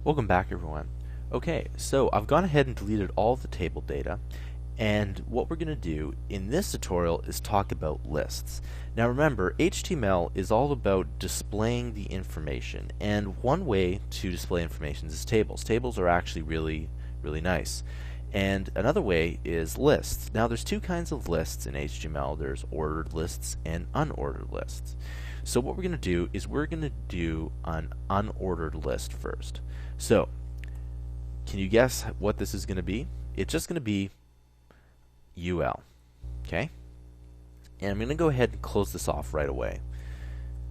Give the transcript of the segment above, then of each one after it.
Welcome back, everyone. Okay, so I've gone ahead and deleted all of the table data, and what we're going to do in this tutorial is talk about lists. Now remember, HTML is all about displaying the information, and one way to display information is tables. Tables are actually really nice. And another way is lists. Now there's two kinds of lists in HTML. There's ordered lists and unordered lists. So what we're going to do is we're going to do an unordered list first. So can you guess what this is going to be? It's just going to be UL. Okay? And I'm going to go ahead and close this off right away.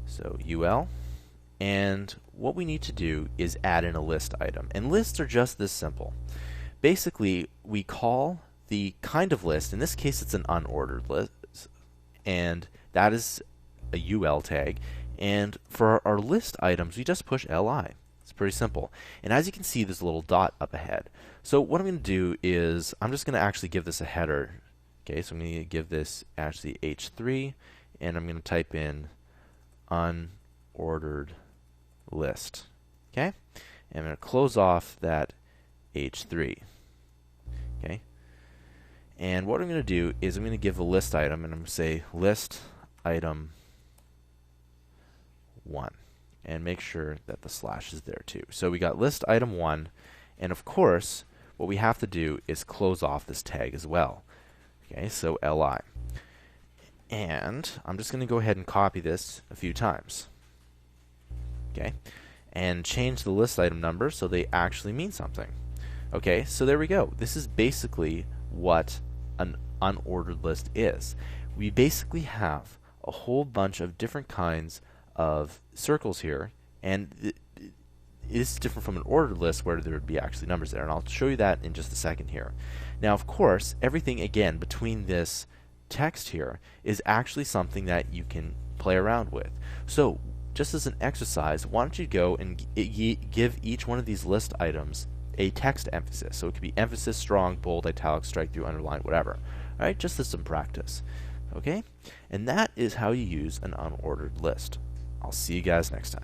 So UL. And what we need to do is add in a list item. And lists are just this simple. Basically, we call the kind of list, in this case it's an unordered list, and that is a UL tag. And for our list items, we just push LI. It's pretty simple. And as you can see, there's a little dot up ahead. So what I'm going to do is I'm just going to actually give this a header. Okay, so I'm going to give this actually H3, and I'm going to type in unordered list. Okay, and I'm going to close off that H3. Okay, and what I'm going to do is I'm going to give a list item, and I'm going to say list item 1, and make sure that the slash is there too. So we got list item 1, and of course what we have to do is close off this tag as well. Okay, so li, and I'm just going to go ahead and copy this a few times. Okay, and change the list item number so they actually mean something. Okay, so there we go. This is basically what an unordered list is. We basically have a whole bunch of different kinds of circles here, and it is different from an ordered list where there would be actually numbers there, and I'll show you that in just a second here. Now, of course, everything again between this text here is actually something that you can play around with. So, just as an exercise, why don't you go and give each one of these list items a text emphasis. So it could be emphasis, strong, bold, italic, strike through, underline, whatever. Alright, just as some practice. Okay? And that is how you use an unordered list. I'll see you guys next time.